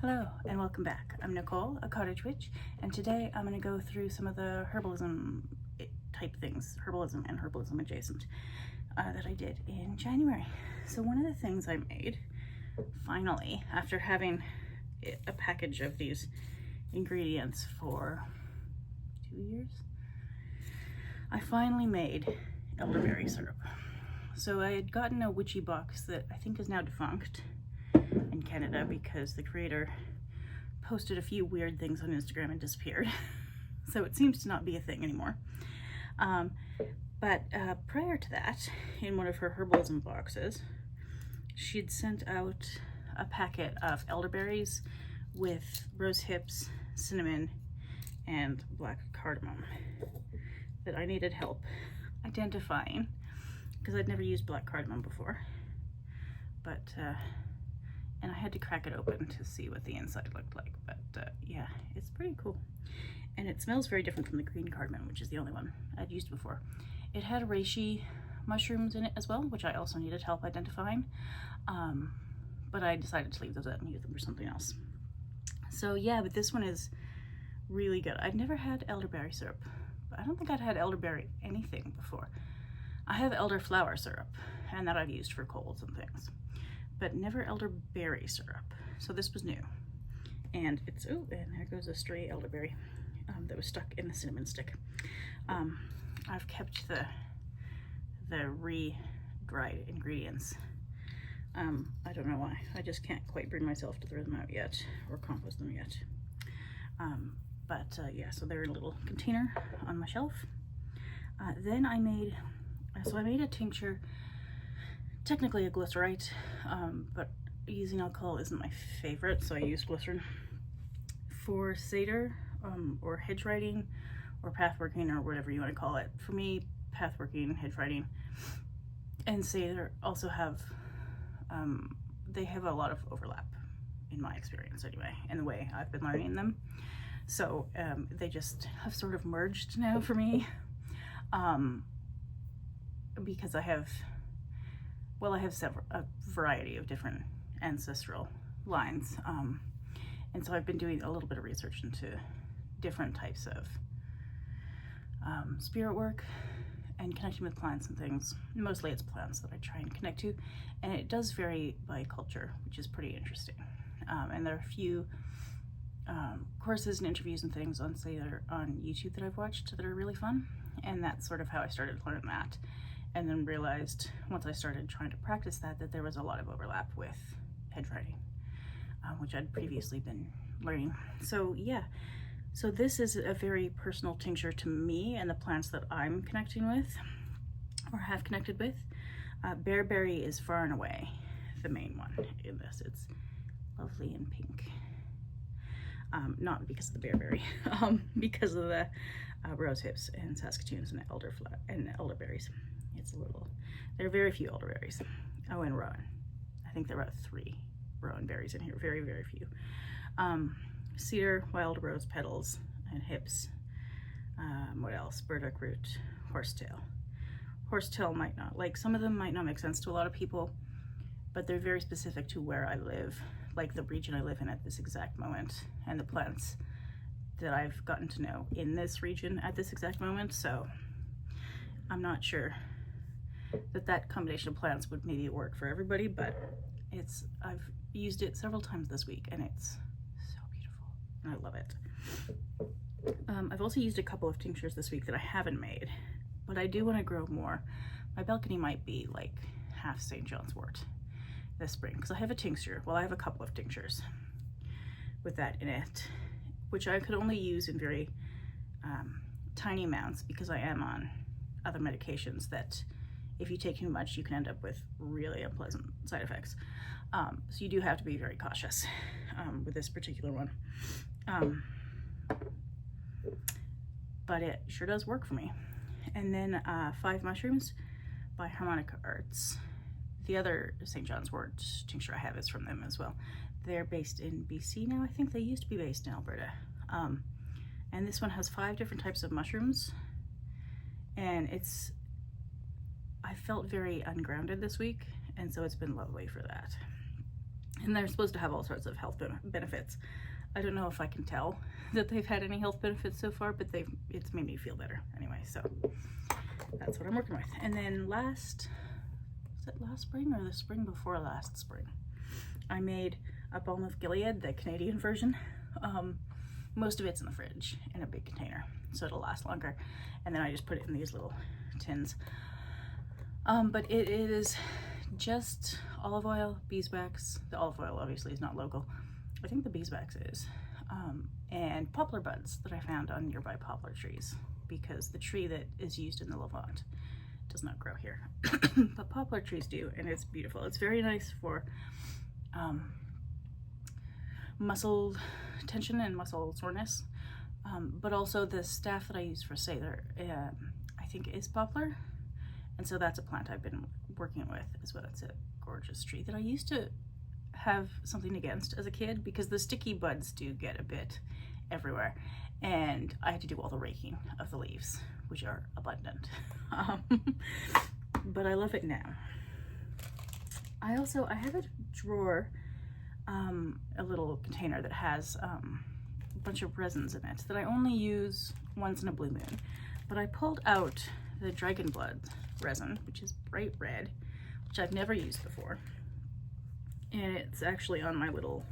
Hello and welcome back. I'm Nicole, a cottage witch, and today I'm going to go through some of the herbalism type things, herbalism and herbalism adjacent, that I did in January. So one of the things I made, finally, after having a package of these ingredients for 2 years, I finally made elderberry syrup. So I had gotten a witchy box that I think is now defunct in Canada because the creator posted a few weird things on Instagram and disappeared. So it seems to not be a thing anymore. But prior to that, in one of her herbalism boxes, she'd sent out a packet of elderberries with rosehips, cinnamon, and black cardamom that I needed help identifying because I'd never used black cardamom before. But and I had to crack it open to see what the inside looked like, but yeah, it's pretty cool. And it smells very different from the green cardamom, which is the only one I'd used before. It had reishi mushrooms in it as well, which I also needed help identifying, but I decided to leave those out and use them for something else. So yeah, but this one is really good. I've never had elderberry syrup, but I don't think I'd had elderberry anything before. I have elderflower syrup, and that I've used for colds and things, but never elderberry syrup. So this was new. And it's, oh, and there goes a stray elderberry that was stuck in the cinnamon stick. I've kept the re-dried ingredients. I don't know why. I just can't quite bring myself to throw them out yet or compost them yet. Yeah, so they're in a little container on my shelf. Then I made a tincture, technically a glycerite, but using alcohol isn't my favorite, so I use glycerin. For Seidr, or hedgeriding, or pathworking, or whatever you want to call it. For me, pathworking, hedgeriding, and Seidr also have, they have a lot of overlap, in my experience anyway, in the way I've been learning them. So they just have sort of merged now for me, because I have a variety of different ancestral lines, and so I've been doing a little bit of research into different types of spirit work and connecting with plants and things. Mostly it's plants that I try and connect to, and it does vary by culture, which is pretty interesting. And there are a few courses and interviews and things on YouTube that I've watched that are really fun, and that's sort of how I started to learn that. And then realized once I started trying to practice that there was a lot of overlap with hedgeriding, which I'd previously been learning. So yeah, so this is a very personal tincture to me and the plants that I'm connecting with or have connected with. Bearberry is far and away the main one in this. It's lovely and pink. Not because of the Bearberry, because of the Rosehips and Saskatoons and Elderberries. It's a little, there are very few elderberries. Oh, and Rowan. I think there are about 3 Rowan berries in here, very, very few. Cedar, wild rose petals, and hips. What else? Burdock root, horsetail. Horsetail might not, like some of them might not make sense to a lot of people, but they're very specific to where I live, like the region I live in at this exact moment, and the plants that I've gotten to know in this region at this exact moment. So I'm not sure that combination of plants would maybe work for everybody, but I've used it several times this week and it's so beautiful and I love it. I've also used a couple of tinctures this week that I haven't made, but I do want to grow more. My balcony might be like half St. John's wort this spring because I have a tincture. Well, I have a couple of tinctures with that in it, which I could only use in very tiny amounts because I am on other medications that if you take too much, you can end up with really unpleasant side effects. So you do have to be very cautious with this particular one. But it sure does work for me. And then 5 mushrooms by Harmonica Arts. The other St. John's wort tincture I have is from them as well. They're based in BC now. I think they used to be based in Alberta. And this one has 5 different types of mushrooms. And I felt very ungrounded this week, and so it's been lovely for that. and they're supposed to have all sorts of health benefits. I don't know if I can tell that they've had any health benefits so far, but it's made me feel better anyway, so that's what I'm working with. And then last spring or the spring before last spring, I made a Balm of Gilead, the Canadian version. Most of it's in the fridge in a big container, so it'll last longer. And then I just put it in these little tins. But it is just olive oil, beeswax. The olive oil obviously is not local. I think the beeswax is. And poplar buds that I found on nearby poplar trees, because the tree that is used in the Levant does not grow here. But poplar trees do, and it's beautiful. It's very nice for muscle tension and muscle soreness. But also the staff that I use for Seidr, I think is poplar. And so that's a plant I've been working with as well. It's a gorgeous tree that I used to have something against as a kid, because the sticky buds do get a bit everywhere. And I had to do all the raking of the leaves, which are abundant. But I love it now. I have a drawer, a little container that has a bunch of resins in it that I only use once in a blue moon. But I pulled out the dragon blood resin, which is bright red, which I've never used before. And it's actually on my little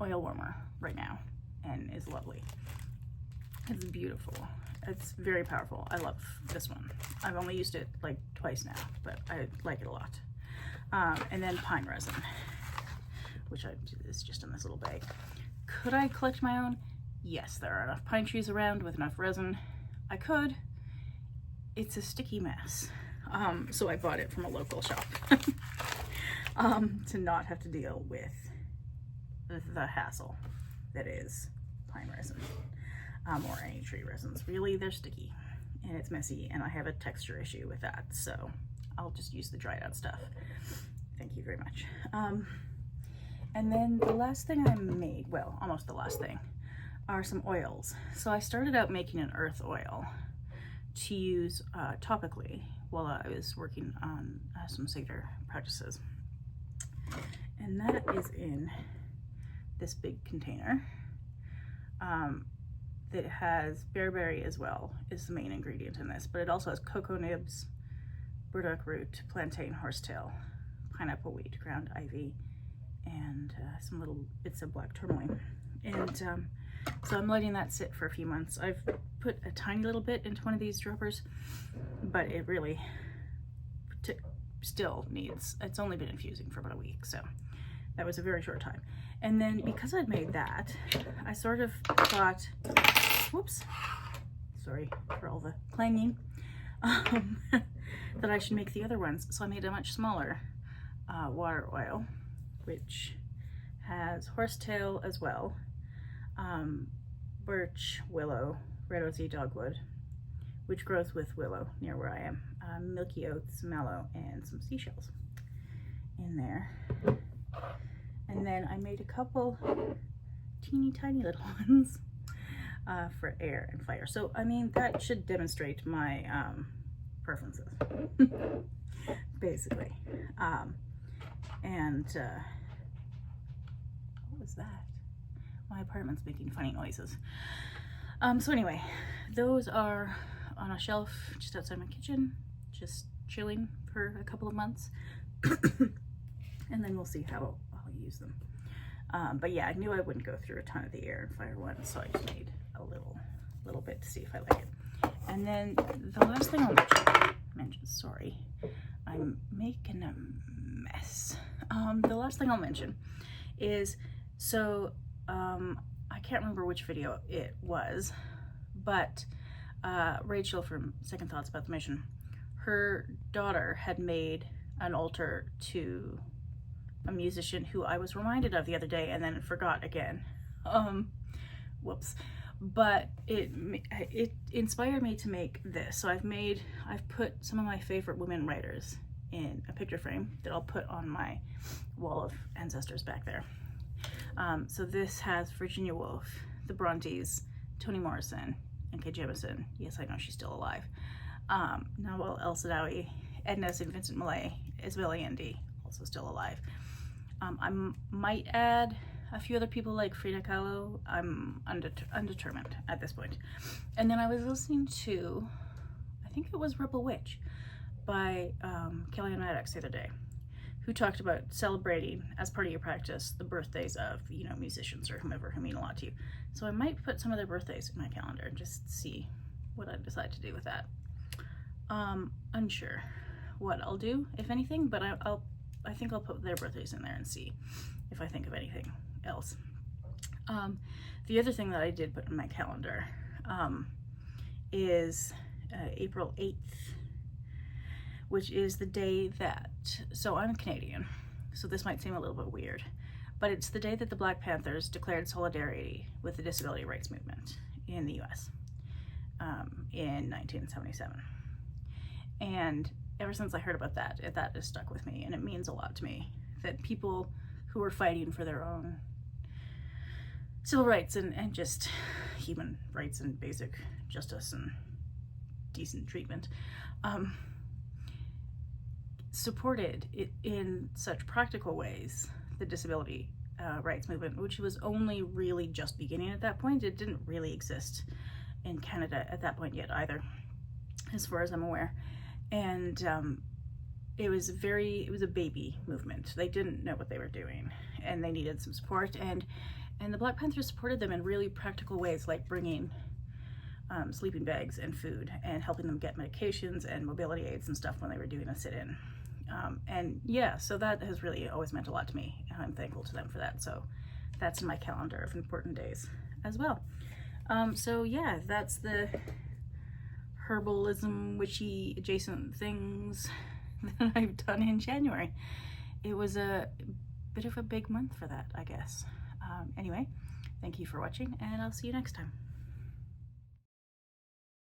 oil warmer right now, and is lovely. It's beautiful. It's very powerful. I love this one. I've only used it like twice now, but I like it a lot. And then pine resin, which is just in this little bag. Could I collect my own? Yes, there are enough pine trees around with enough resin. I could. It's a sticky mess. So I bought it from a local shop to not have to deal with the hassle that is pine resin, or any tree resins. Really, they're sticky and it's messy, and I have a texture issue with that, so I'll just use the dried out stuff. Thank you very much. And then the last thing I made, well, almost the last thing, are some oils. So I started out making an earth oil to use topically while I was working on some Seidr practices. And that is in this big container that has bearberry as well, is the main ingredient in this, but it also has cocoa nibs, burdock root, plantain, horsetail, pineapple wheat, ground ivy, and some little bits of black tourmaline. And so I'm letting that sit for a few months. I've put a tiny little bit into one of these droppers, but it really still needs, it's only been infusing for about a week, so that was a very short time. And then because I'd made that, I sort of thought, whoops, sorry for all the clanging, that I should make the other ones. So I made a much smaller water oil, which has horsetail as well, birch, willow, red rosy dogwood, which grows with willow near where I am, milky oats, mallow, and some seashells in there. And then I made a couple teeny tiny little ones for air and fire. So I mean, that should demonstrate my preferences basically. And what was that? My apartment's making funny noises. So anyway, those are on a shelf just outside my kitchen, just chilling for a couple of months. And then we'll see how I'll use them. But yeah, I knew I wouldn't go through a ton of the air and fire ones, so I just made a little bit to see if I like it. And then the last thing I'll mention, sorry, I'm making a mess. The last thing I'll mention is, so I can't remember which video it was, but Rachel from Second Thoughts About the Mission, her daughter had made an altar to a musician who I was reminded of the other day and then forgot again. Whoops. But it inspired me to make this. So I've put some of my favorite women writers in a picture frame that I'll put on my wall of ancestors back there. So this has Virginia Woolf, the Brontes, Toni Morrison, and Kay Jemison. Yes, I know she's still alive. Nawal El Saadawi, Edna St. Vincent Millay, Isabel Allende, also still alive. Might add a few other people like Frida Kahlo. I'm undetermined at this point. And then I was listening to, I think it was Rebel Witch by Kellyanne Maddox the other day, who talked about celebrating as part of your practice the birthdays of, you know, musicians or whomever who mean a lot to you. So I might put some of their birthdays in my calendar and just see what I decide to do with that. Unsure what I'll do, if anything, but I think I'll put their birthdays in there and see if I think of anything else. The other thing that I did put in my calendar is April 8th, which is the day that, so I'm Canadian, so this might seem a little bit weird, but it's the day that the Black Panthers declared solidarity with the disability rights movement in the US in 1977. And ever since I heard about that, that has stuck with me, and it means a lot to me that people who are fighting for their own civil rights and just human rights and basic justice and decent treatment supported it in such practical ways, the disability rights movement, which was only really just beginning at that point. It didn't really exist in Canada at that point yet either, as far as I'm aware. And it was a baby movement. They didn't know what they were doing, and they needed some support, and the Black Panthers supported them in really practical ways, like bringing sleeping bags and food and helping them get medications and mobility aids and stuff when they were doing a sit-in. And yeah, so that has really always meant a lot to me, and I'm thankful to them for that. So that's in my calendar of important days as well. So yeah, that's the herbalism, witchy adjacent things that I've done in January. It was a bit of a big month for that, I guess. Anyway, thank you for watching, and I'll see you next time.